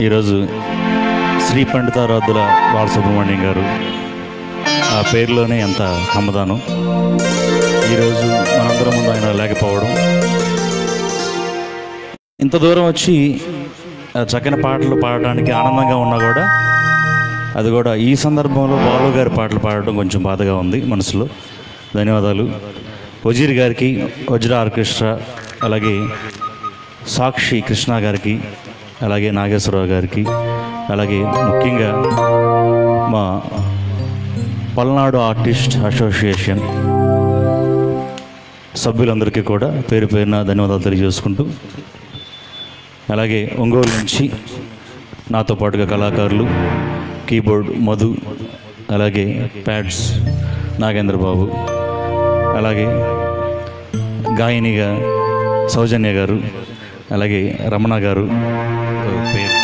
ఈరోజు శ్రీ పండితారాధ్యుల బాలసుబ్రహ్మణ్యం గారు ఆ పేరులోనే ఎంత కమ్మదానం. ఈరోజు మనందరం ముందు ఆయన లేకపోవడం, ఇంత దూరం వచ్చి చక్కని పాటలు పాడడానికి ఆనందంగా ఉన్నా కూడా అది కూడా ఈ సందర్భంలో బాలు గారి పాటలు పాడడం కొంచెం బాధగా ఉంది మనసులో. ధన్యవాదాలు వజీర్ గారికి, వజ్ర ఆర్కెస్ట్రా, అలాగే సాక్షి కృష్ణ గారికి, అలాగే నాగేశ్వరరావు గారికి, అలాగే ముఖ్యంగా మా పల్నాడు ఆర్టిస్ట్ అసోసియేషన్ సభ్యులందరికీ కూడా పేరు పేరున ధన్యవాదాలు తెలియజేసుకుంటూ, అలాగే ఒంగోలు నుంచి నాతో పాటుగా కళాకారులు కీబోర్డ్ మధు, అలాగే ప్యాడ్స్ నాగేంద్రబాబు, అలాగే గాయనిగా సౌజన్య గారు, అలాగే రమణ గారు, పేరు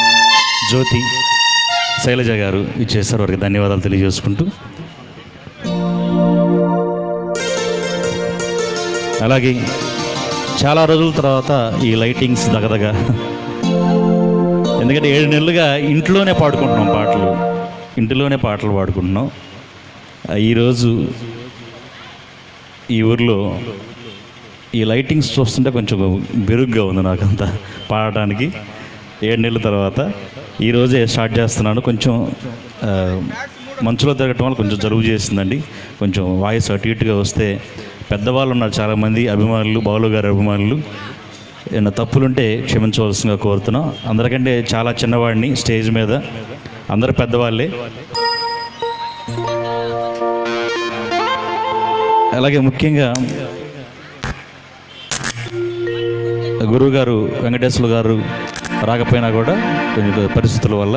జ్యోతి, శైలజ గారు ఇచ్చేసారు. వారికి ధన్యవాదాలు తెలియజేసుకుంటూ, అలాగే చాలా రోజుల తర్వాత ఈ లైటింగ్స్ దగదగ, ఎందుకంటే 7 నెలలుగా ఇంట్లోనే పాడుకుంటున్నాం పాటలు, ఇంటిలోనే పాటలు పాడుకుంటున్నాం. ఈరోజు ఈ ఊర్లో ఈ లైటింగ్స్ చూస్తుంటే కొంచెం బెరుగ్గా ఉంది నాకంతా పాడటానికి. 7 నెలల తర్వాత ఈరోజే స్టార్ట్ చేస్తున్నాను. కొంచెం మంచులో తిరగటం వల్ల కొంచెం జలుబు చేసిందండి. కొంచెం వాయిస్ అటు ఇటుగా వస్తే, పెద్దవాళ్ళు ఉన్నారు చాలామంది అభిమానులు, బాలు గారి అభిమానులు, ఏమైనా తప్పులుంటే క్షమించవలసిందిగా కోరుతున్నాం. అందరికంటే చాలా చిన్నవాడిని స్టేజ్ మీద, అందరు పెద్దవాళ్ళే. అలాగే ముఖ్యంగా గురువుగారు వెంకటేశ్వర గారు రాకపోయినా కూడా కొన్ని పరిస్థితుల వల్ల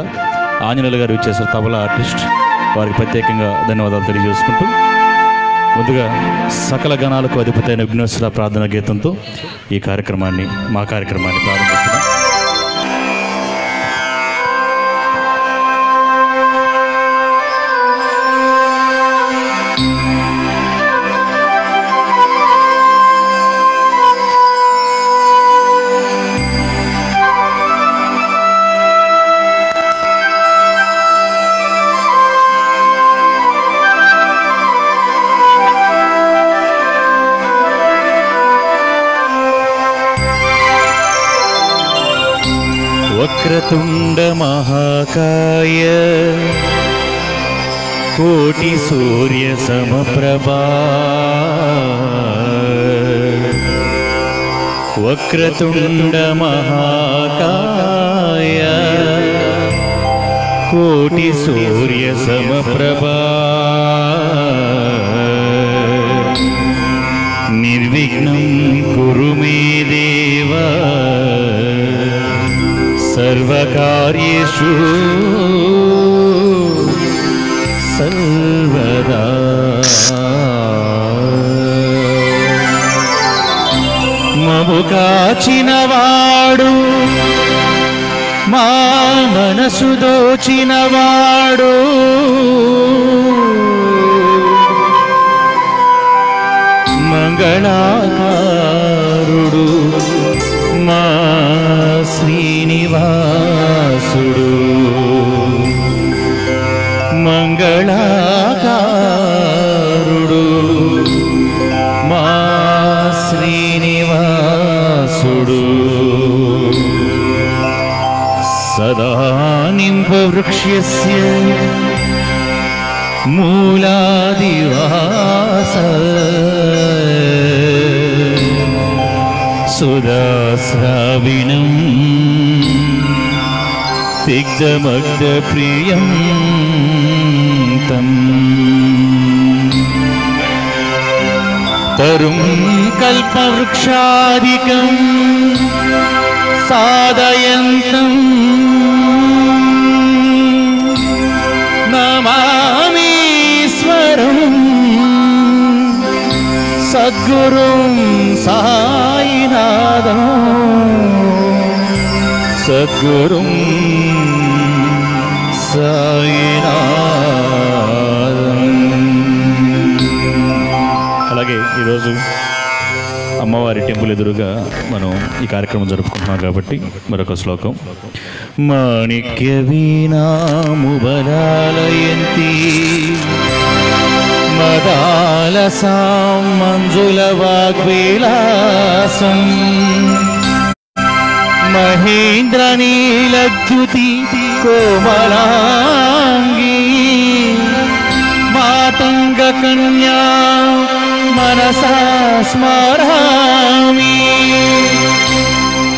ఆంజనేయులు గారు ఇచ్చేసారు, తబలా ఆర్టిస్ట్. వారికి ప్రత్యేకంగా ధన్యవాదాలు తెలియజేసుకుంటూ, ముందుగా సకల గణాలకు అధిపతైన విఘ్నేశ్వర ప్రార్థన గీతంతో ఈ కార్యక్రమాన్ని, మా కార్యక్రమాన్ని ప్రారంభిస్తున్నాం. వక్రతుండ మహాకాయ కోటి సూర్య సమప్రభా, వక్రతుండ మహాకాయ కోటి సూర్య సమప్రభా, నిర్విఘ్నం కురు మే దేవా సర్వకార్యేషు సర్వదా. మము కాచినవాడు, మా మనసు దోచినవాడు, మంగళాకారుడు మా శ్రీనివాసుడు, మంగళాకారుడు మా శ్రీనివాసుడు. సదా నింబవృక్ష్యస్య మూలాదివాస, సుదాస్రావిణం సిగ్ధమగ్ధప్రియం తం, తరుం కల్పవృక్షాదికం సాదయంతం నమామీశ్వరం సద్గురుం సాయినాథం, సద్గురుం సాయినాథం. అలాగే ఈరోజు అమ్మవారి టెంపుల్ ఎదురుగా మనం ఈ కార్యక్రమం జరుపుకుంటున్నాం కాబట్టి మరొక శ్లోకం. మాణిక్య వీణాముబలాలయంతి మదాలసాం మంజుల వాగ్విలాసం మహేంద్ర నీలద్యుతి కోమలాంగి మాతంగ కన్యా మనసా స్మరామి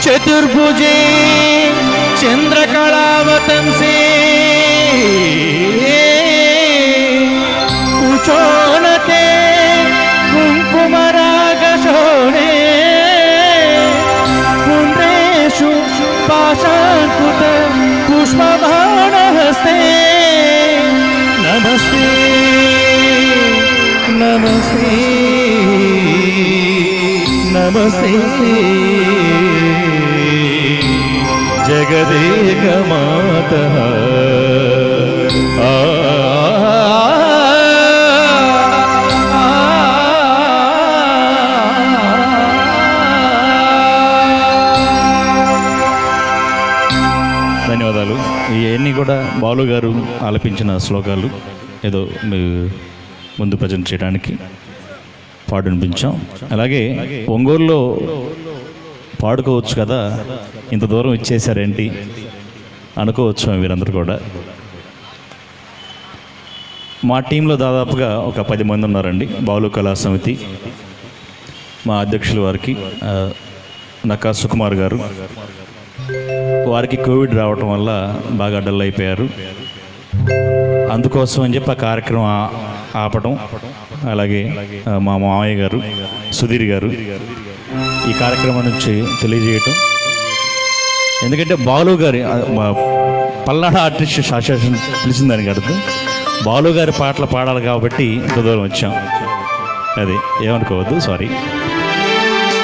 చతుర్భుజే చంద్రకళావతంసే కుచోనతే కుంకుమరాగశోణే పుండ్రేషు పాశాంకుత పుష్పబాణహస్తే నమస్తే నమస్తే నమస్తే జగదేక మాతః. ధన్యవాదాలు. ఇవన్నీ కూడా బాలు గారు ఆలపించిన శ్లోకాలు ఏదో ముందు ప్రజెంట్ చేయడానికి పాడు అనిపించాం. అలాగే ఒంగోలులో పాడుకోవచ్చు కదా, ఇంత దూరం ఇచ్చేసారేంటి అనుకోవచ్చు వీరందరూ కూడా. మా టీంలో దాదాపుగా ఒక 10 మంది ఉన్నారండి. బాలు కళా సమితి మా అధ్యక్షుల వారికి నక్కా సుకుమార్ గారు, వారికి కోవిడ్ రావటం వల్ల బాగా డల్ అయిపోయారు. అందుకోసం అని చెప్పి ఆ కార్యక్రమం ఆపటం, అలాగే మా మామయ్య గారు సుధీర్ గారు ఈ కార్యక్రమం నుంచి తెలియజేయటం. ఎందుకంటే బాలు గారి పల్నాడు ఆర్టిస్ట్ అసోసియేషన్ పిలిచిందని అర్థం, బాలు గారి పాటలు పాడాలి కాబట్టి ఇంత దూరం వచ్చాం. అది ఏమనుకోవద్దు, సారీ.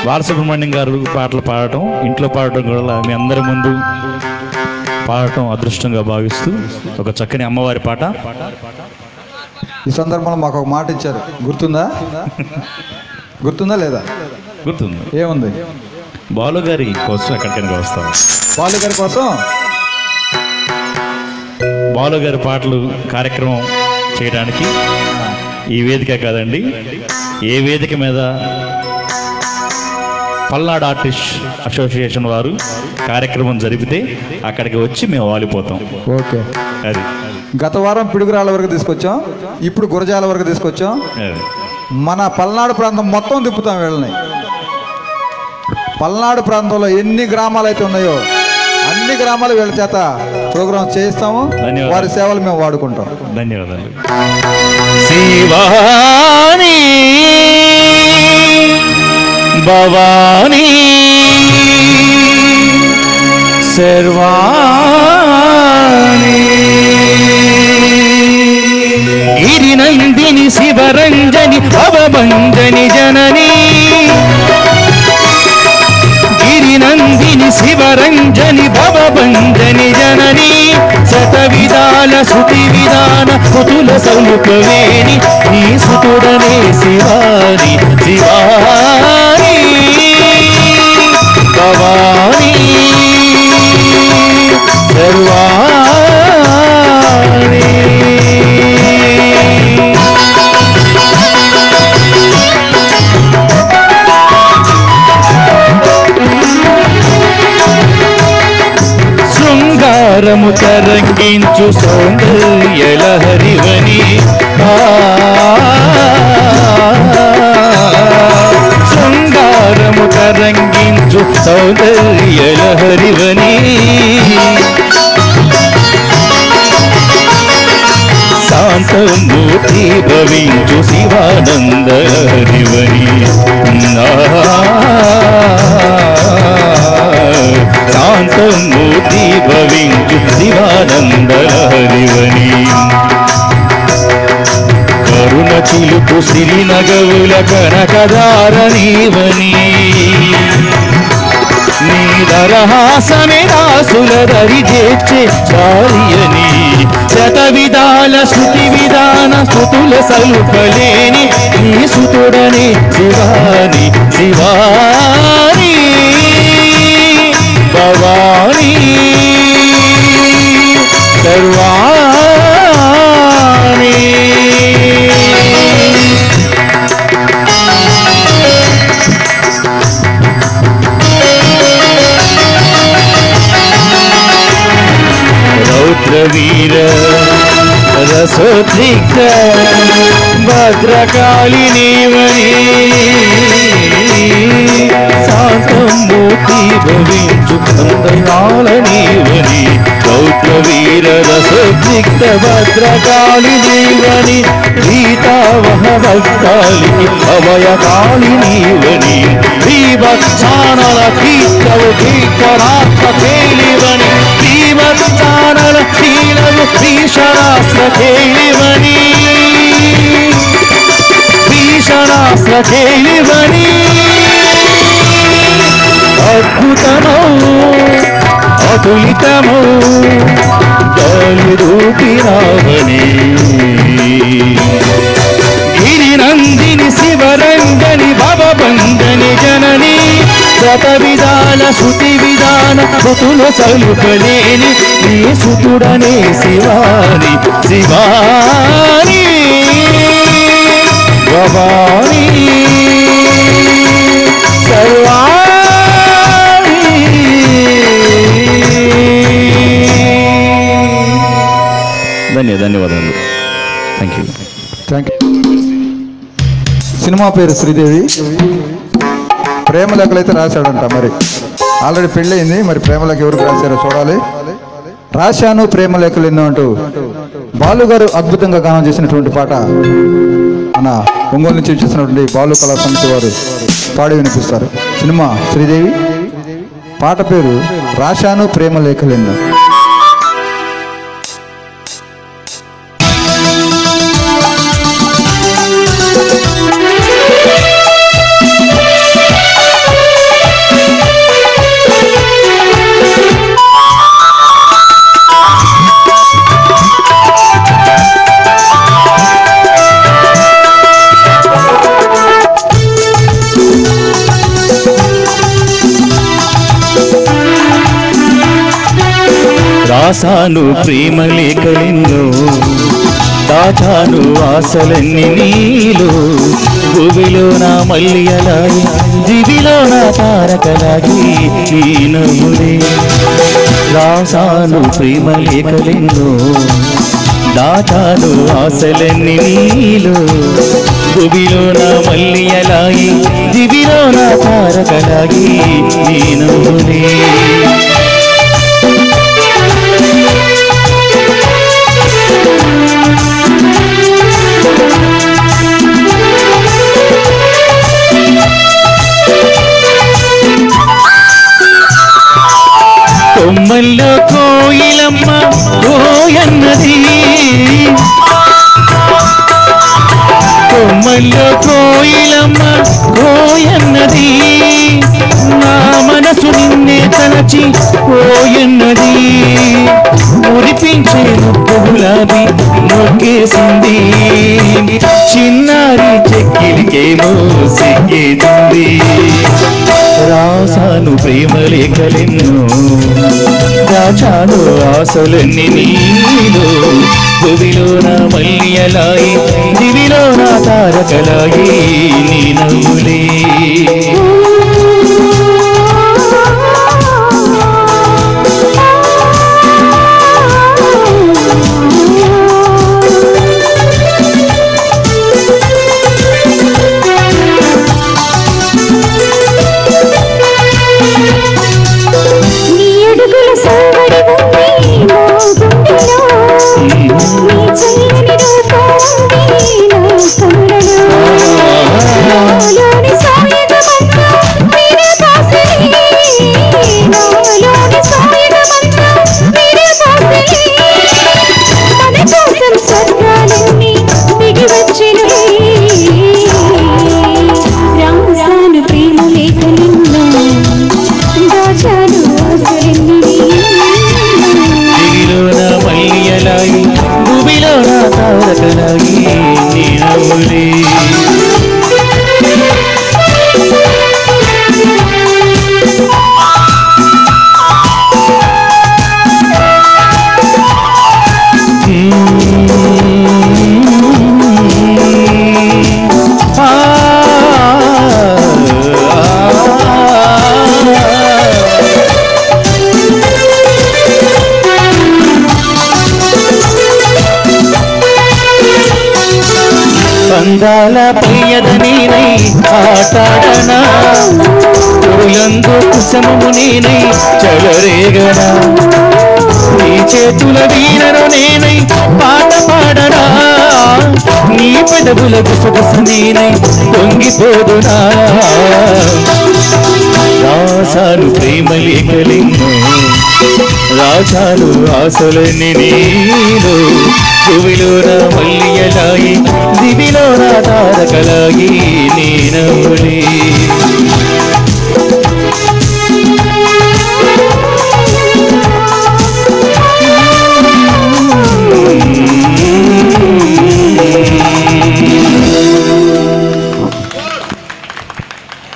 బాలసుబ్రహ్మణ్యం గారు పాటలు పాడటం, ఇంట్లో పాడటం కూడా మీ అందరి ముందు పాడటం అదృష్టంగా భావిస్తూ ఒక చక్కని అమ్మవారి పాట. ఈ సందర్భంలో మాకు ఒక మాట ఇచ్చారు, గుర్తుందా? గుర్తుందా లేదా? గుర్తుంది. ఏముంది? బాలు గారి కోసం ఎక్కడికైనా వస్తాం. బాలు గారి కోసం బాలు గారి పాటలు కార్యక్రమం చేయడానికి ఈ వేదిక కాదండి, ఏ వేదిక మీద పల్నాడు ఆర్టిస్ట్ అసోసియేషన్ వారు కార్యక్రమం జరిపితే అక్కడికి వచ్చి మేము వాలిపోతాం. ఓకే. అది గత వారం పిడుగురాళ్ళ వరకు తీసుకొచ్చాం, ఇప్పుడు గురజాల వరకు తీసుకొచ్చాం. మన పల్నాడు ప్రాంతం మొత్తం తిప్పుతాం వీళ్ళని. పల్నాడు ప్రాంతంలో ఎన్ని గ్రామాలు అయితే ఉన్నాయో అన్ని గ్రామాలు వీళ్ళ చేత ప్రోగ్రాం చేయిస్తాము. వారి సేవలు మేము వాడుకుంటాం. ధన్యవాదాలు. శివాని భవానీ సర్వాణి గిరినందిని శివరంజని భవభంజని జనని గిరినందిని శివరంజని భవభంజని జనని శత విధాల శృతి విధాన సుతుల సౌలుపవేణి నీ సుతుడనే శివాని శివాని భవాని సర్వాణి. శృంగారము తరంగించు సౌందర్యలహరివని శృంగారము తరంగించు సౌందర్యలహరివని శాంతమూర్తి భవించు శివానందరివని శాంతమూర్తి భవించు శివానందరివని కరుణ చిలుపు సిరినగవుల కనకదారనీవని నీ దరహాసమే దాసుల దరి చేర్చే చారియని శత విధాల శృతి విధాన స్తుతుల సలుపలేని నీ సుతుడనే శివాని శివాని భవాని సర్వాణి రౌద్రవీర రసోద్రిక్త భద్రకాళినీవని శాంతమూర్తి భవించు కందయాల నీవని రౌద్రవీర రసోద్రిక్త భద్రకాళినీవని గీతావహ భక్తాలిని అభయకాళినీవని భీభత్సానల కీర్తవు కీర్తనాత్మ తేలివని భీభత్సానల శీలవు భీషణాస్త్ర తేలివని భీషణాస్త్ర తేలివని అద్భుతమౌ అతులితమౌ గాలి రూపిరావని గిరినందిని శివరంగని భవబంధని జనని శత విధాన శృతి విధాన ఋతుల సలుపలేని నీ సుతుడనే శివాని శివాని భవాని సర్వాణి. ధన్యవాదాలు. Thank you. సినిమా పేరు శ్రీదేవి. ప్రేమలేఖలు అయితే రాశాడంట. మరి ఆల్రెడీ పెళ్ళయింది. మరి ప్రేమలేఖ ఎవరికి రాశారో చూడాలి. రాశాను ప్రేమలేఖలు ఎన్నో అంటూ బాలు గారు అద్భుతంగా గానం చేసినటువంటి పాట మన ఒంగోలు నుంచి చేసినటువంటి బాలు కళా సమితి వారు పాడి వినిపిస్తారు. సినిమా శ్రీదేవి. పాట పేరు రాశాను ప్రేమలేఖలు ఎన్నో. రాసాను ప్రేమలేఖలెన్నో దాచాను ఆశలన్నీ నీలో భూమిలో నా మల్లియలాగి దివిలో నా తారకలాగి ఈ నవ్వులే. రాసాను ప్రేమలేఖలెన్నో దాచాను ఆశలన్నీ నీలో భూమిలో నా మల్లియలాగి దివిలో నా తారకలాగి ఈ నవ్వులే. కొమ్మల్లో కోయిలమ్మ కోయన్నది కొమ్మల్లో కోయిలమ్మ కోయన్నది నా మనసు నిన్నే తలచి కోయన్నది మురిపించే ముక్కు గులాబీ మొక్కేసింది చిన్నారి చెక్కిలికేమో సిగ్గేసింది. రాసాను ప్రేమలేఖలెన్నో దాచాను ఆశలన్నీ నీలో భూమిలో నా మల్లియలాయి దివిలో నా తారకలాయి నీ నవ్వులే. అందాల ప్రియద నేనై ఆటాడనా తొలందు కుశమము నేనై చెలరేగనా నీ చేతుల వీణను నేనై పాట పాడనా నీ పెదవుల గుసగుస నేనై పొంగిపోదునా రాసాలు ప్రేమ లేఖలెన్నో రాజాలు ఆశలన్నీ నీలో భూమిలోన మల్లియలాయి దివిలోన తారకలాయి నేనవులే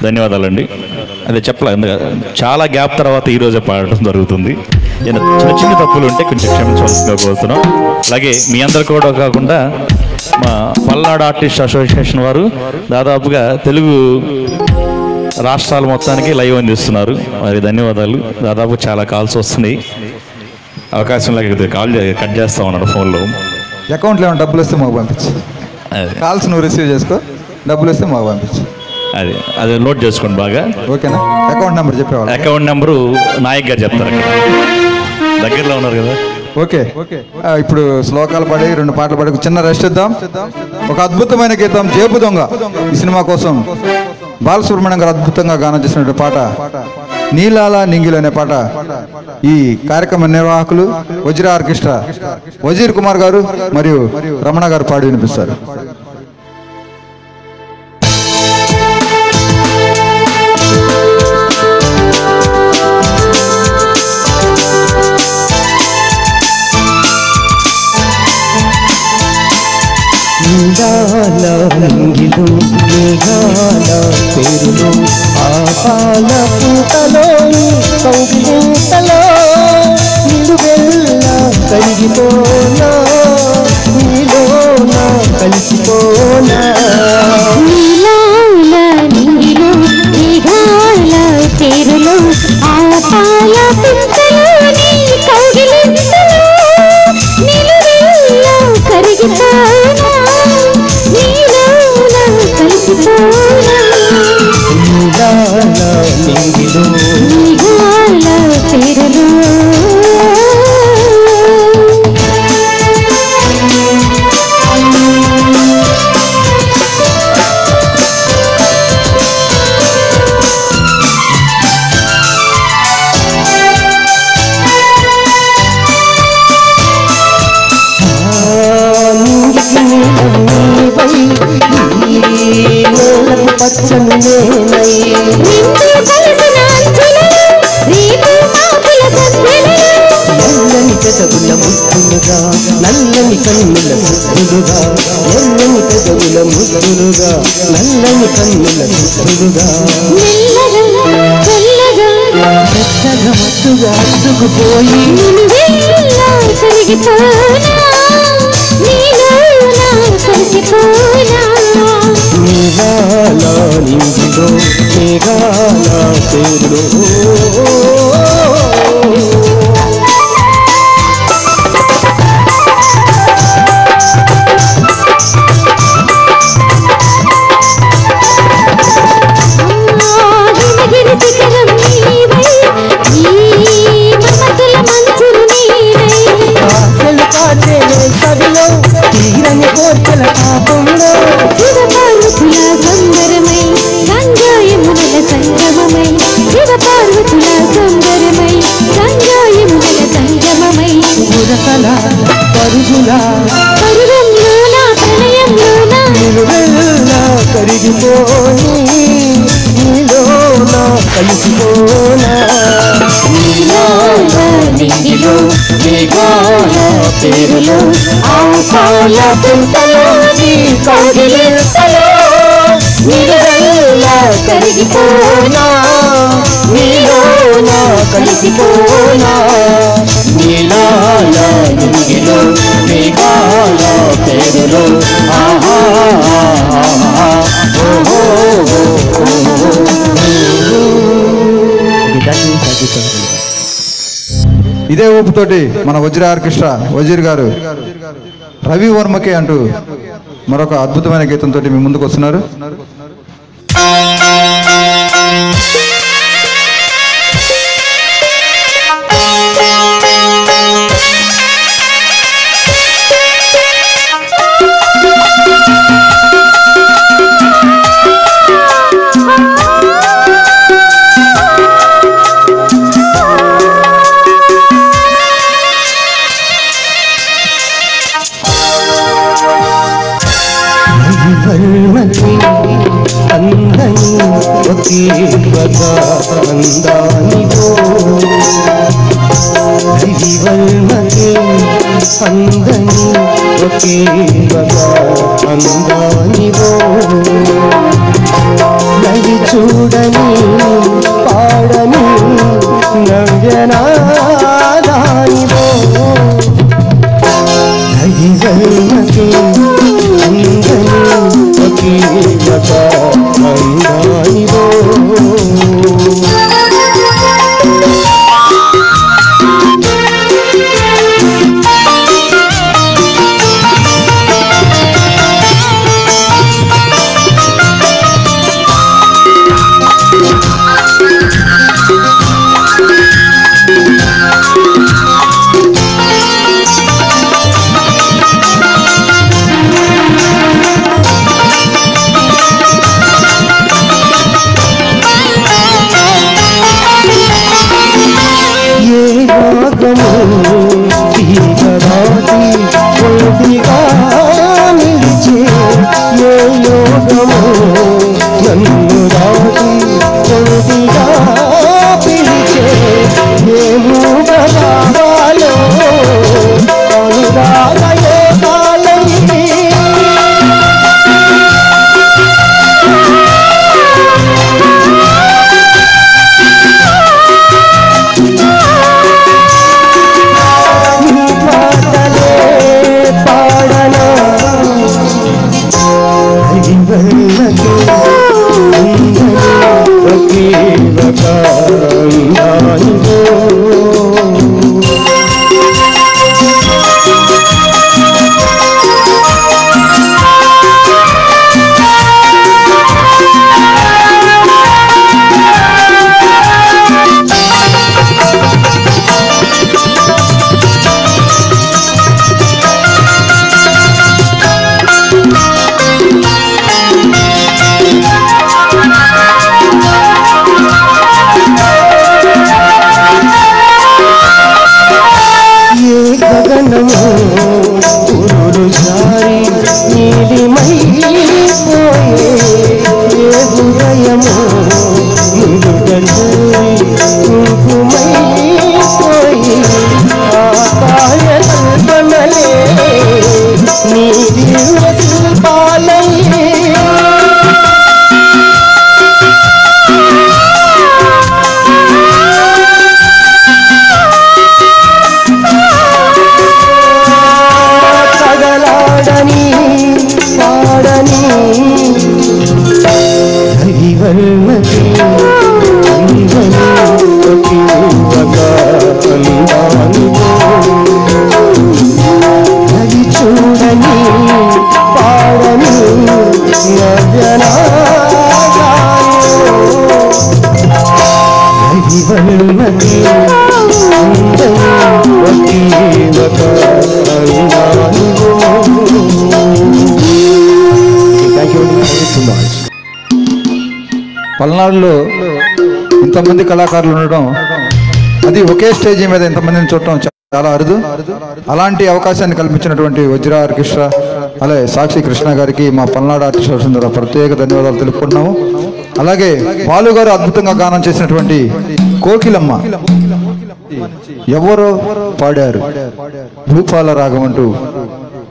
ధన్యవాదాలండి. అదే చెప్పలేదు, చాలా గ్యాప్ తర్వాత ఈరోజే పాడటం జరుగుతుంది. చిన్న చిన్న తప్పులు ఉంటే కొంచెం క్షమించవలసిందిగా కోరుతున్నాం. అలాగే మీ అందరు కూడా కాకుండా మా పల్నాడు ఆర్టిస్ట్ అసోసియేషన్ వారు దాదాపుగా తెలుగు రాష్ట్రాల మొత్తానికి లైవ్ అందిస్తున్నారు. మరి ధన్యవాదాలు. దాదాపు చాలా కాల్స్ వస్తున్నాయి. అవకాశం లేకపోతే కాల్ కట్ చేస్తా ఉన్నాడు ఫోన్లో. అకౌంట్లో ఏమైనా డబ్బులు వస్తే మాకు పంపించు. కాల్స్ నువ్వు రిసీవ్ చేసుకో, డబ్బులు వస్తే మాకు పంపించు. అది నోట్ చేసుకోండి బాగా. ఓకేనా? అకౌంట్ నెంబర్ చెప్పేవాళ్ళు. అకౌంట్ నెంబరు నాయక్ గారు చెప్తారు, దగ్గరలో ఉన్నారు కదా. ఓకే, ఇప్పుడు శ్లోకాలు పడి 2 పాటలు పడి చిన్న రెస్ట్ ఇద్దాం. ఒక అద్భుతమైన గీతం జేబు దొంగ ఈ సినిమా కోసం బాలసుబ్రహ్మణ్యం గారు అద్భుతంగా గానం చేసినటువంటి పాట నీలాల నింగిలు అనే పాట ఈ కార్యక్రమ నిర్వాహకులు వజ్ర ఆర్కెస్ట్రా వజీర్ కుమార్ గారు మరియు రమణ గారు పాడి వినిపిస్తారు. నింగిలు మేఘాల పేరులో ఆపాల పూతలో కౌగిలింతలో నిలువెల్ల కరిగిపోనా నీలోన కలిసిపోనా నింగిలు మేఘాల పేరులో ఆపాల పూతలో కౌగిలింతలో నిలువెల్ల కరిగిపోనా నింగిలో పేరులో పచ్చని నేనై నల్లని పెదవుల ముద్దులుగా నల్లని కన్నుల ముద్దులుగా ఎల్లని పెదవుల ముద్దులుగా నల్లని కన్నుల ముద్దులుగా పెద్దగా మత్తుగా అద్దుకుపోయి మేఘాల నింగిలో మేఘాల పేరులో తీరని కోర్కెల పాపంలో సంబరమై గంగాయముల సంగమమై శివ పార్వతుల సంబరమై గంగాయముల సంగమమై ఉరకల పరుగుల పరుగంలోన ప్రణయంలోన నిలువెల్ల కరిగిపోని నీలోన కలిసిపోనా నింగిలో మేఘాల పేరులో ఆపాల పుంతలో కౌగిలింతలో నిలువెల్ల కరిగిపోనా నీలోన కలిసిపోనా నీలాల నింగిలో మేఘాల పేరులో ఆహా ఇదే ఊపుతోటి మన వజ్ర ఆర్కెస్ట్రా వజీర్ గారు రవి వర్మకే అంటూ మరొక అద్భుతమైన గీతంతో మీ ముందుకు వస్తున్నారు. అందని ఒకే అందానివో హరివర్ణకే అందని ఒకే అందానివో నది చూడని పాడని నవ్యనాదానివో హరివర్ణకే అందని ఒకే అందానివో నన్ను రాజీ కొద్దిగా పిలిచే ఏ మూగవాలో అనురాగయే కాలని నీ పాటలే పాడనా హరివర్ణకే ఒకే అందానివో పురులు జారి నీలిమైపోయే ఏ హృదయమో నుదుటూరి కుంకుమైపోయి ఆకాయ కల్పనలే నీ దివ్య శిల్పాలయే పాడని హరివర్ణకే అందని ఒకే అందానివో హరి చూడని పాడని నవ్యనాదానివో హరివర్ణకే అందని ఒకే అందానివో. పల్నాడులో ఇంతమంది కళాకారులు ఉండడం, అది ఒకే స్టేజీ మీద ఇంతమందిని చూడటం చాలా అరుదు. అలాంటి అవకాశాన్ని కల్పించినటువంటి వజ్ర ఆర్కెస్ట్రా అలాగే సాక్షి కృష్ణ గారికి మా పల్నాడు ఆర్టిస్ట్ అసోసియేషన్ ద్వారా ప్రత్యేక ధన్యవాదాలు తెలుపుకుంటున్నాము. అలాగే బాలు గారు అద్భుతంగా గానం చేసినటువంటి కోకిలమ్మ ఎవరో పాడారు భూపాల రాగం అంటూ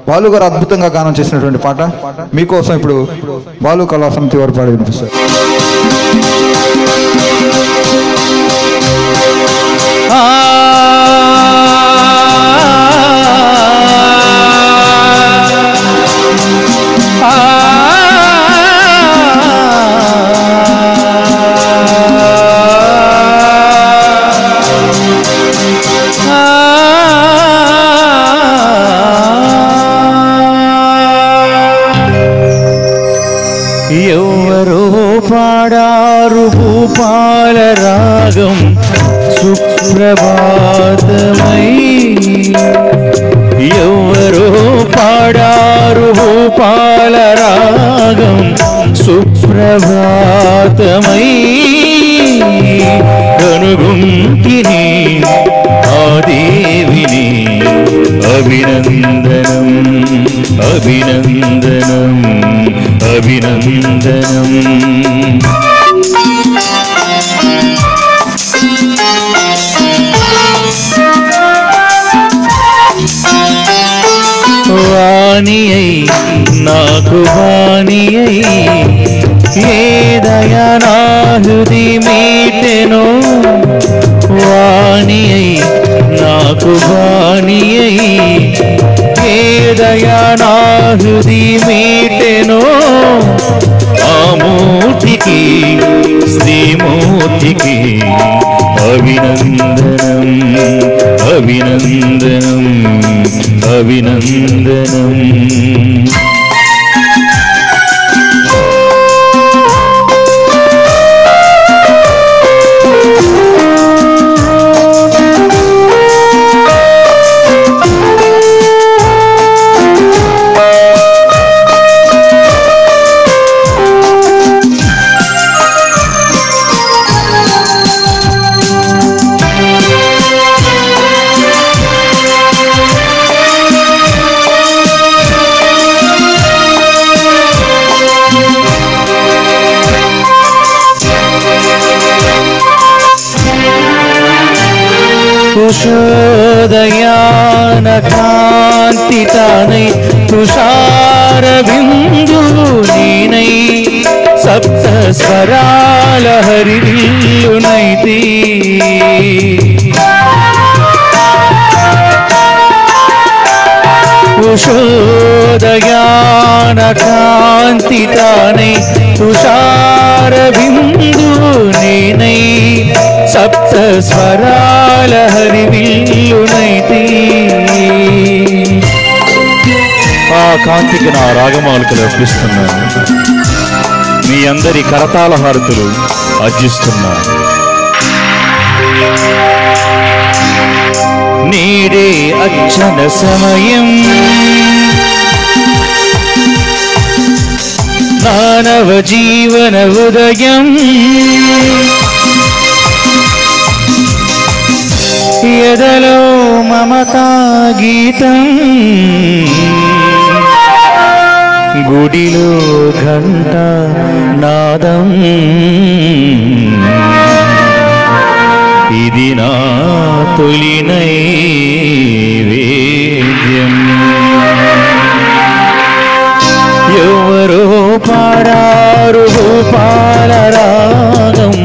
బాలు గారు అద్భుతంగా గానం చేసినటువంటి పాట మీకోసం ఇప్పుడు బాలు కళా సమితి వారు పాడి వినిపిస్తారు. సుప్రభాతమై ఎవరో పాడారు భూపాల రాగం సుప్రభాతమై కనుగుంటిని ఆ దేవిని అభినందనం అభినందనం అభినందనం. వాణియై నాకు వాణియై ఏ దయా నా హృది మీటెనో వాణియై నాకు వాణియై ఏ దయా నా హృది మీటెనో ఆ మూర్తికి శ్రీమూర్తికి అభినందనం అభినందనం అభినందనం. ఉషోదయాన కాంతి తానై తుషార బిందు నేనై సప్త స్వరాల హరివిల్లునైతి ఉషోదయాన కాంతి తానై తుషార బిందు నేనై సప్త స్వరాల హరివిల్లునైతి. ఆ కాంతికి నా రాగమాలికలు అర్పిస్తున్నాను. మీ అందరి కరతాళ హారతులు అర్జిస్తున్నాను. నీడే అర్చన సమయం మానవ జీవన ఉదయం ఎదలో మమతా గీతం గుడిలో ఘంట నాదం ఇది నా తొలి నైవేద్యం. ఎవరో పాడారు భూపాల రాగం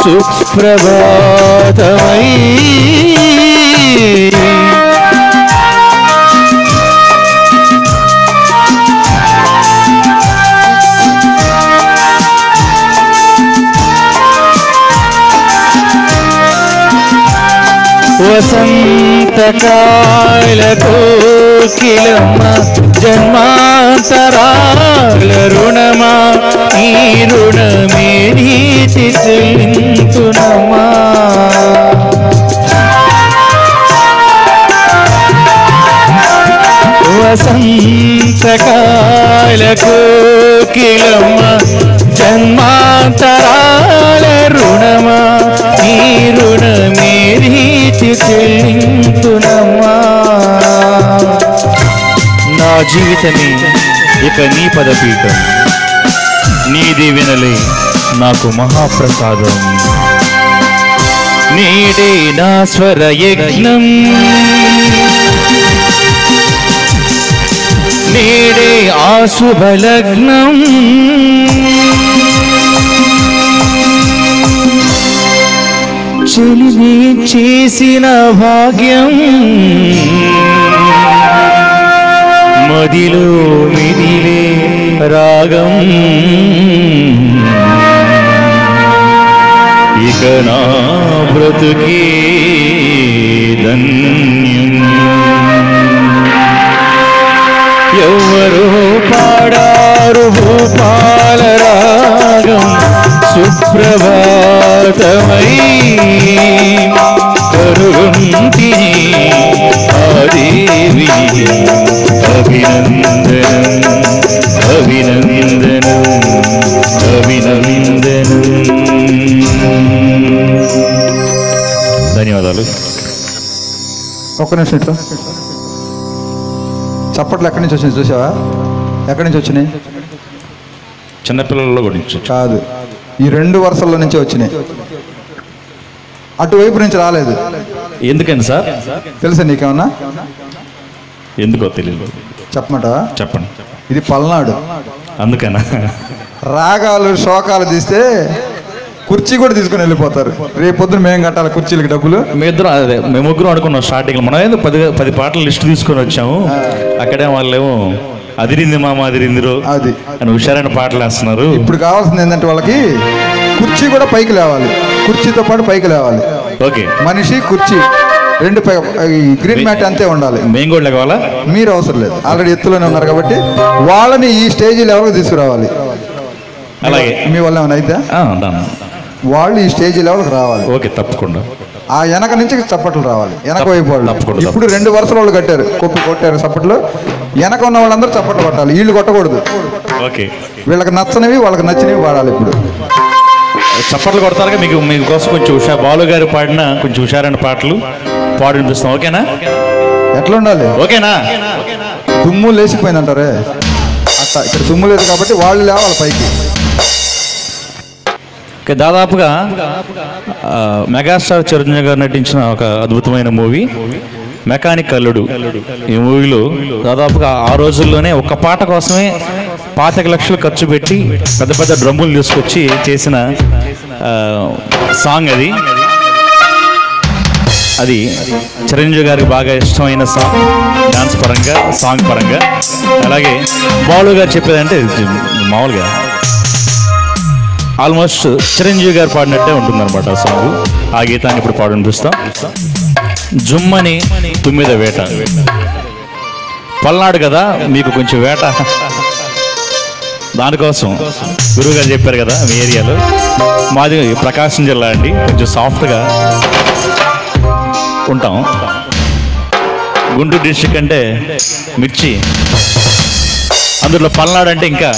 సుప్రభాతమై వసంతకాల కోకిలమ్మ జన్మాంతరాల రుణమా ఈ రుణమే నీతి చెల్లింతునమా. వసంతకాల కోకిలమ్మ జన్మాంతరాల రుణమా ఈ రుణమే నీతి చెల్లింతునమా. నా జీవితమే ఇక నీ పదపీఠం, నీ దీవెనలే నాకు మహాప్రసాదం. నీడే నా స్వర యజ్ఞం, నీడే ఆ శుభలగ్నం. చెలిమి చేసిన భాగ్యం మదిలో మిదిలే రాగం. ఇక నా బ్రతుకే ధన్యం. ఎవరో పాడారు భూపాల సుప్రభాతమై కరు ఇంటిని ఆ దేవిని అభినందనం అభినందనం అభినందనం. ధన్యవాదాలు. ఒక్క నిమిషం ఇట్లా చప్పట్లు ఎక్కడి నుంచి వచ్చినాయి చూసావా? ఎక్కడి నుంచి వచ్చినాయి? చిన్నపిల్లల గురించి కాదు, ఈ 2 వరుసల్లో నుంచి వచ్చినాయి, అటువైపు నుంచి రాలేదు. ఎందుకని సార్? తెలుసా నీకేమన్నా? ఎందుకో తెలియదు. చెప్పమంటావా? చెప్పండి. ఇది పల్నాడు. అందుకనా? రాగాలు శోకాలు తీస్తే కుర్చీ కూడా తీసుకుని వెళ్ళిపోతారు. రేపు పొద్దున మేము కట్టాలి కుర్చీలకి డబ్బులు. మీ ఇద్దరు అదే మేము ముగ్గురు అనుకున్నాం స్టార్టింగ్. మనం ఏదో 10 పాటల లిస్ట్ తీసుకొని వచ్చాము. అక్కడే వాళ్ళేమో అదిరింది మామ అదిరిందిరో అది అని హుషారైన పాటలు వేస్తున్నారు. ఇప్పుడు కావాల్సింది ఏంటంటే వాళ్ళకి కుర్చీ కూడా పైకి లేవాలి, కుర్చీతో పాటు పైకి లేవాలి. ఓకే, మనిషి కుర్చీ 2 గ్రీన్ మ్యాట్ అంతే ఉండాలి. మేము కూడా లేవాలా? మీరు అవసరం లేదు, ఆల్రెడీ ఎత్తులోనే ఉన్నారు కాబట్టి వాళ్ళని ఈ స్టేజీ లెవెల్కి తీసుకురావాలి. అలాగే మీ వల్ల ఏమైనా అయితే వాళ్ళు ఈ స్టేజీ లెవెల్కి రావాలి. ఓకే, తప్పకుండా. ఆ వెనక నుంచి చప్పట్లు రావాలి, వెనక వైపు వాళ్ళు. తప్పకుండా. ఇప్పుడు 2 వరుసల వాళ్ళు కట్టారు, కొట్టారు చప్పట్లు. వెనక ఉన్న వాళ్ళందరూ చప్పట్లు కొట్టాలి, వీళ్ళు కొట్టకూడదు. ఓకే, వీళ్ళకి నచ్చనివి వాళ్ళకి నచ్చినవి పాడాలి. ఇప్పుడు చప్పట్లు కొడతారుగా. మీకోసం కొంచెం బాలు గారు పాడిన కొంచెం హుషారైన పాటలు పాడి వినిపిస్తాం. ఓకేనా? ఎట్లా ఉండాలి? ఓకేనా? దుమ్ము లేచిపోయిందంటారే అట్లా. ఇక్కడ దుమ్ము లేదు కాబట్టి వాళ్ళు లేవాలి పైకి. దాదాపుగా మెగాస్టార్ చిరంజీవి గారు నటించిన ఒక అద్భుతమైన మూవీ మెకానిక్ అల్లుడు. ఈ మూవీలో దాదాపుగా ఆ రోజుల్లోనే ఒక పాట కోసమే 25 లక్షలు ఖర్చు పెట్టి పెద్ద పెద్ద డ్రమ్ములు తీసుకొచ్చి చేసిన సాంగ్ అది. అది చిరంజీవి గారికి బాగా ఇష్టమైన సాంగ్, డాన్స్ పరంగా, సాంగ్ పరంగా. అలాగే బాలు గారు చెప్పేదంటే మామూలుగా ఆల్మోస్ట్ చిరంజీవి గారు పాడినట్టే ఉంటుందన్నమాట ఆ సాంగ్. ఆ గీతాన్ని ఇప్పుడు పాడి వినిపిస్తాం. జుమ్మని తుమ్మిద వేట. పల్నాడు కదా, మీకు కొంచెం వేట, దానికోసం గురువు గారు చెప్పారు కదా మీ ఏరియాలో. మాది ప్రకాశం జిల్లా అండి, కొంచెం సాఫ్ట్గా ఉంటాం. గుంటూరు డిస్ట్రిక్ట్ అంటే మిర్చి, అందులో పల్నాడు అంటే ఇంకా.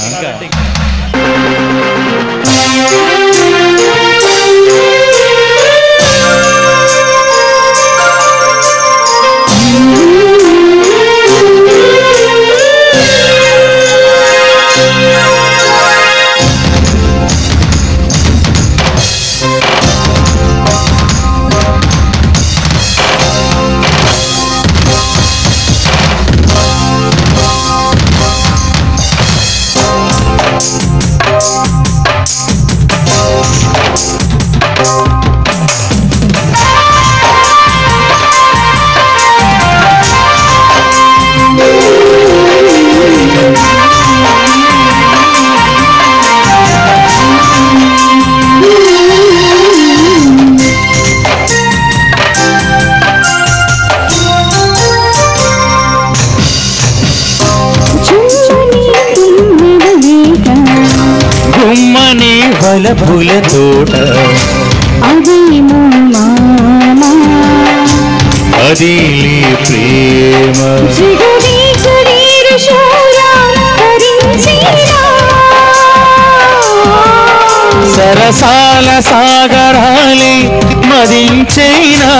పూల తోట అదేమో మామా అదిలే ప్రేమ జిగురి గురీరు శౌరా హరించినా సరసాల సాగరాలి మదించైనా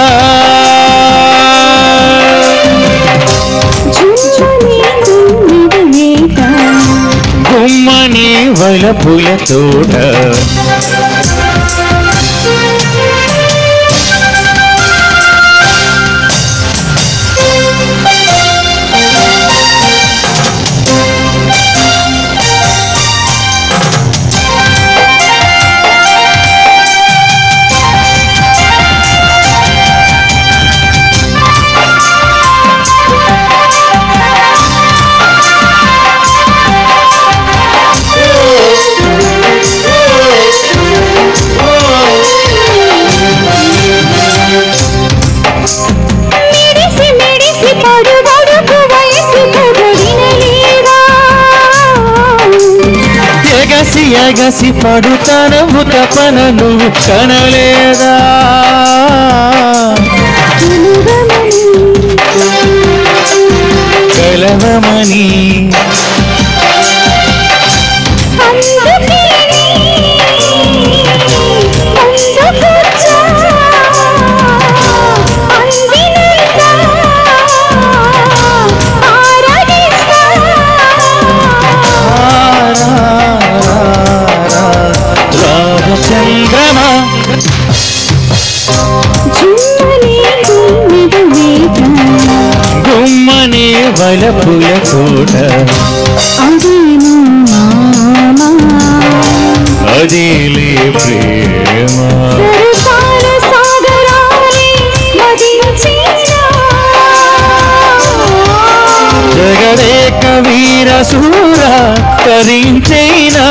గుమ్మని వలపుల తోట ఎగసి పడుతానవు తపన నువ్వు కనలేదా తెలుగు పిలవమని రామచంద్రమా గుమ్మని వలపుల కోట అదిలే ప్రేమ జగదేక వీర సూర కరించైనా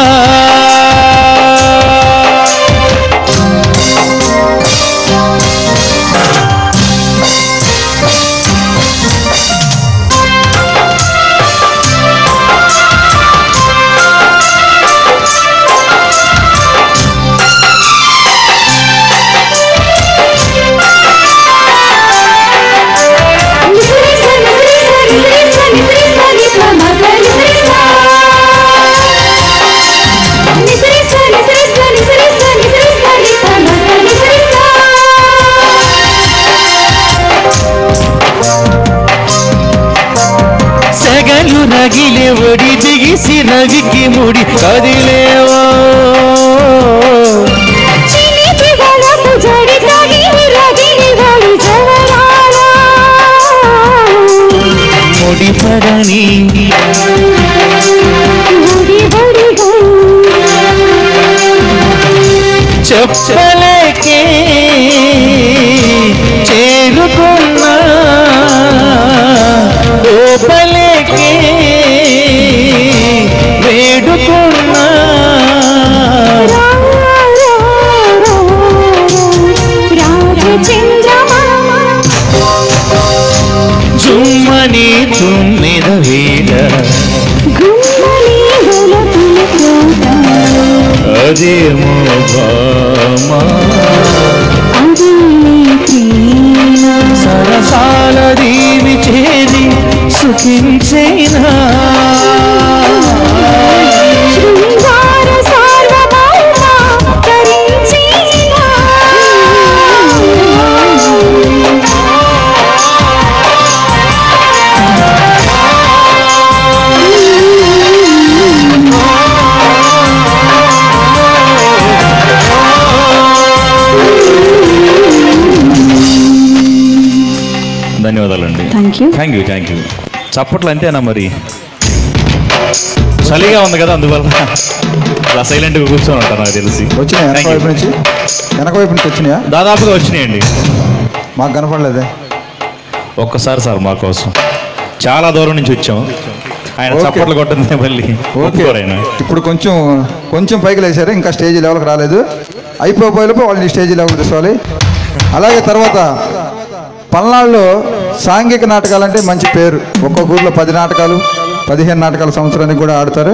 రగిలే ఒడి దిగిసి రవికి ముడి కదిలేవో ముడిపడని చెప్పలేకే చేరుకున్నా ఓపలేకే వేడుకున్నా జుమ్మని తుమ్మిద వేడ అదేమో భామా సరసాల దీవి చేరి సుఖించేనా ధన్యవాదాలండి. Thank you. చప్పట్లు అంతేనా మరి? చలిగా ఉంది కదా, అందువల్ల అలా సైలెంట్గా కూర్చొని ఉంటాను. నాకు తెలిసి వచ్చినాయి వెనక వైపు నుంచి వచ్చినాయా? దాదాపుగా వచ్చినాయండి. మాకు కనపడలేదే. ఒక్కసారి సార్ మా కోసం చాలా దూరం నుంచి వచ్చాం. ఆయన చప్పట్లు కొట్టింది మళ్ళీ. ఓకే, ఇప్పుడు కొంచెం పైకి లేచారు, ఇంకా స్టేజ్ లెవెల్కి రాలేదు. అయిపోయేలోపు వాళ్ళని స్టేజ్ లెవెల్ తీసుకోవాలి. అలాగే తర్వాత పల్నాడులో సాంఘిక నాటకాలు అంటే మంచి పేరు. ఒక్కొక్క ఊర్లో 10 నాటకాలు 15 నాటకాలు సంవత్సరానికి కూడా ఆడతారు.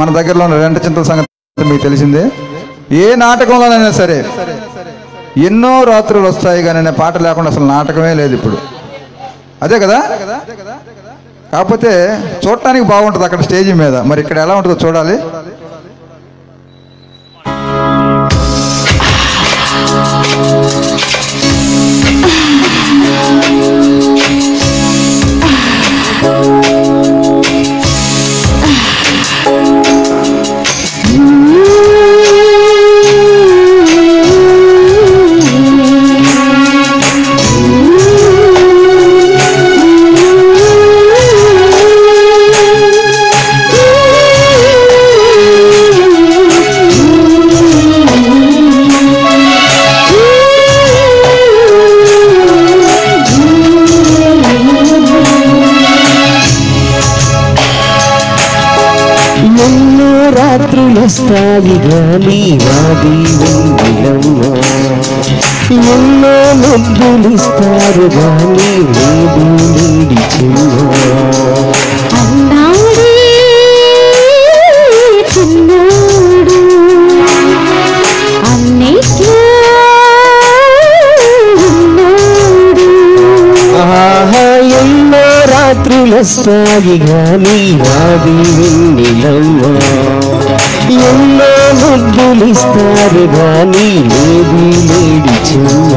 మన దగ్గరలో ఉన్న రెంట చింతల సంగతి మీకు తెలిసిందే. ఏ నాటకంలోనైనా సరే ఎన్నో రాత్రులు వస్తాయి కానీ పాట లేకుండా అసలు నాటకమే లేదు ఇప్పుడు. అదే కదా. కాకపోతే చూడటానికి బాగుంటుంది అక్కడ స్టేజ్ మీద. మరి ఇక్కడ ఎలా ఉంటుందో చూడాలి. రాత్రులొస్తాయి గాలి వాడి ఉండిలమ్మా, ఎన్నో ముద్దులిస్తారు గాలి నీడి నీడి చిన్నా. రాత్రులొస్తాయి గాని రాది వెన్నెలమ్మ ఎన్నో ముద్దులిస్తారు గాని లేది లేడి చిన్న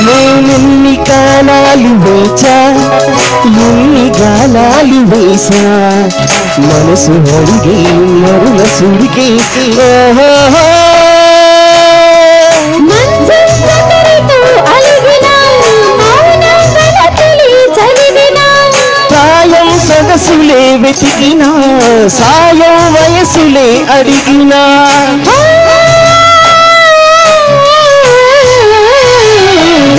నేనెన్ని కాలాలు వేచా ఎన్ని గాలాలు వేసా మనసు అడిగి మరుల సుడికి ప్రాయం సొగసులే వెతికినా సాయం వయసులే అడిగినా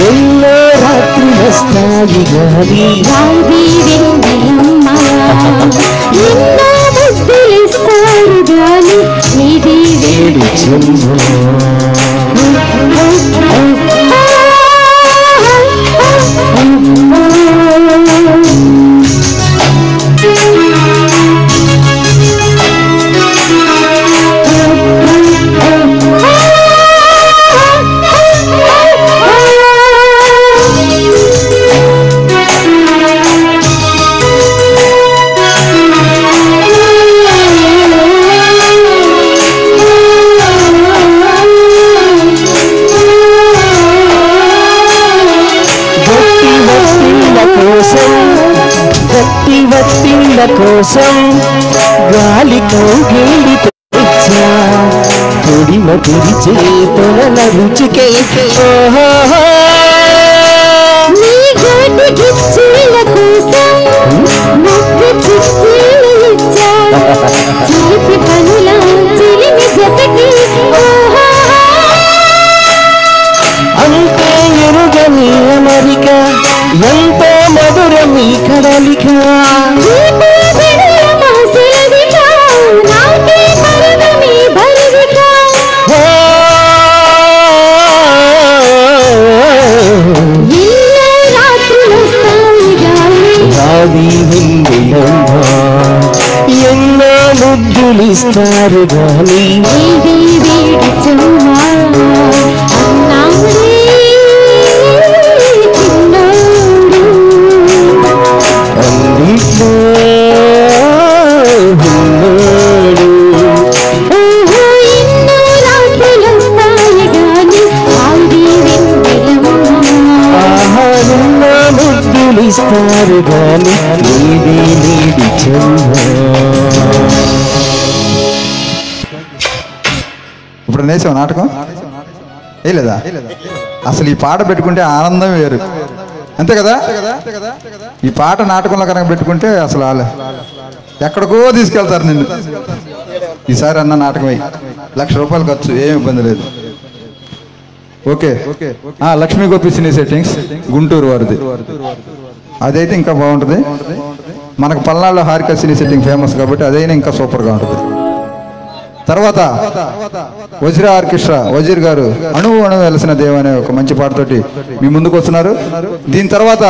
ఎన్నో రాత్రులొస్తాయి గాని రాది వెన్నెలమ్మ ఎన్నో ముద్దులిస్తారు గాని నీది వేడి చెమ్మ వత్తిళ్ళ కోసం గాలి కౌగిలి తెచ్చా పొడిమ తెరిచే తొలల రుచికే నీ గోటి గిచ్చుల కోసం మొక్కి చిక్కులు ఇచ్చా చేతి పనుల చిలిమి జతకి అంతే ఎరుగని అమరిక ఎంతో మధురమీ కదలిక రాది వెన్నెలమ్మ ఎన్నో ముద్దులిస్తారు గాని అందిట్లో ముద్దులిస్తారు గాని నీది నీడి చెమ్మ ఇప్పుడు నేసావు నాటకం ఏ లేదా అసలు ఈ పాట పెట్టుకుంటే ఆనందం వేరు అంతే కదా ఈ పాట నాటకంలో కనుక పెట్టుకుంటే అసలు ఎక్కడికో తీసుకెళ్తారు నిన్ను ఈసారి అన్న నాటకం అయ్యి ₹1,00,000 ఖర్చు ఏమి ఇబ్బంది లేదు ఓకే లక్ష్మీ గోపి సినీ సెట్టింగ్స్ గుంటూరు వారిది అదైతే ఇంకా బాగుంటుంది మనకు పల్నాడులో హారిక సినీ సెట్టింగ్ ఫేమస్ కాబట్టి అదైనా ఇంకా సూపర్గా ఉంటుంది తర్వాత వజ్ర ఆర్కెస్ట్రా వజీర్ గారు అణువు అణువు వెలసిన దేవ అనే ఒక మంచి పాటతోటి మీ ముందుకు వస్తున్నారు దీని తర్వాత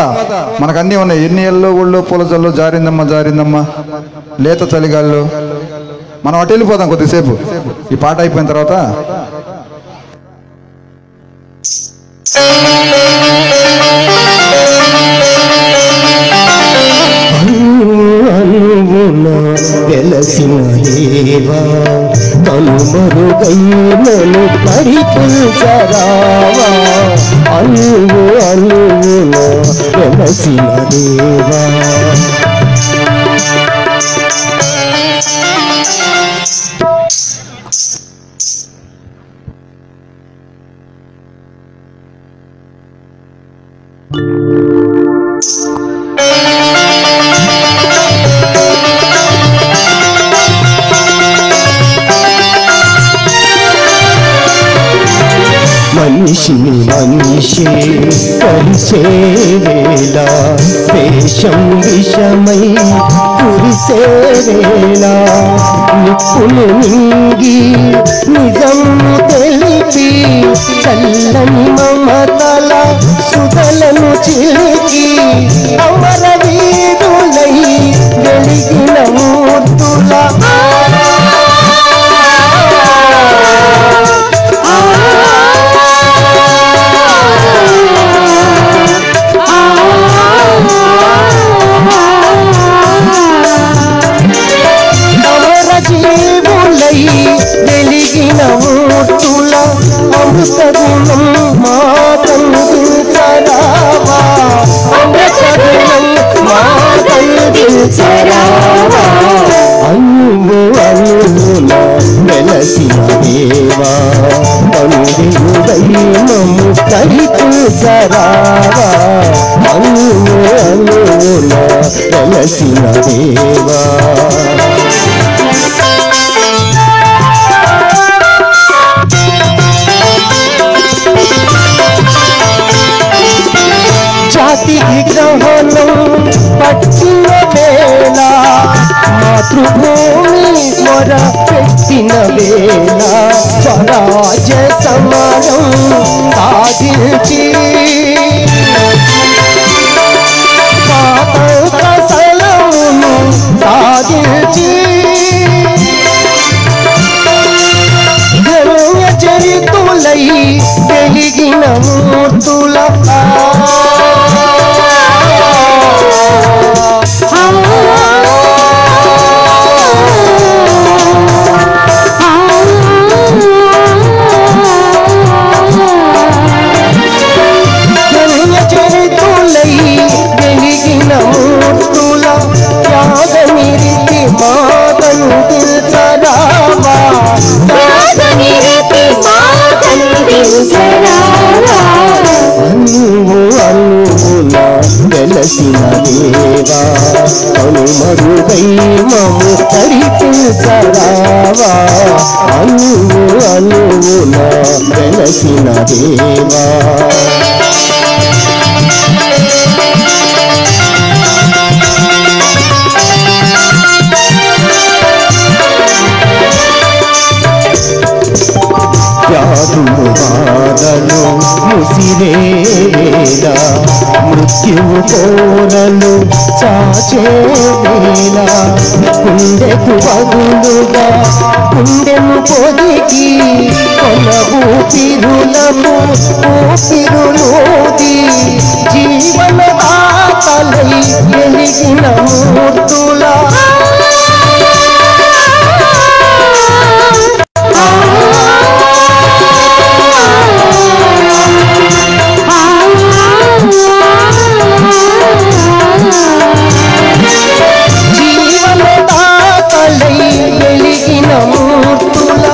మనకు అన్నీ ఉన్నాయి ఎన్ని ఎల్లో ఒళ్ళు పూలజల్లు జారిందమ్మ జారిందమ్మ లేత చలిగాళ్ళు మనం అటు వెళ్ళిపోదాం కొద్దిసేపు ఈ పాట అయిపోయిన తర్వాత వెలసిన దేవా కనుమరుగైనను పరిపుల్చరావా అనువు అనువున వెలసిన దేవా మనిషిని మనిషి కలిసే వేళ వేషం విషమై కురిసే వేళ నిప్పులు మింగి నిజము తెలిపి చల్లని మమతల సుధలను చిలికి అమర వీరులై వెలిగిన మూర్తుల వెలిగిన మూర్తుల అమృత గుణం మాతందించరావా అమృత గుణం మాతందించరావా అన్ను అన్నుల వెలసిన దేవా అనుదినుడై మమ్ము కరిపించరావా అన్ను అన్నుల వెలసిన దేవా జాతి విగ్రహణం పట్టిన వేళ మాతృభూమి మొర పెట్టిన వేళ స్వరాజ్య సమరం సాధించి స్వాతంత్ర సలమును సాధించి ధన్య చరితులై వెలిగిన మూర్తుల చరితులై వెలిగిన మూర్తుల త్యాగనిరితి మాతందించరావా అన్ను అన్నుల వెలసిన దేవా అనుమరుగై మము కరిపించరావా అన్ను అన్నుల వెలసిన దేవా వ్యాధులు బాధలు ముసిరే వేళ మృత్యువు కోరలు చాచే వేళ గుండెకు బదులుగా గుండెను పొదిగి కొన ఊపిరులకు ఊపిరులోది జీవన దాతలై వెలిగిన మూర్తుల వెలిగిన మూర్తుల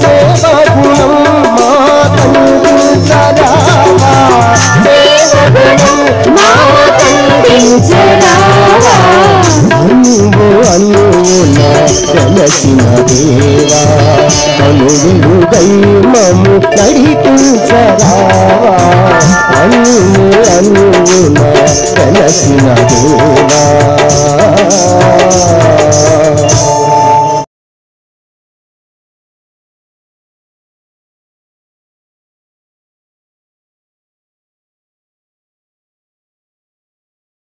సేవగుణం మాతందించరావా అన్ను అన్నుల వెలసిన దేవా అనుదినుడై మమ్ము నడిపించరావా అన్ను అన్నుల వెలసిన దేవా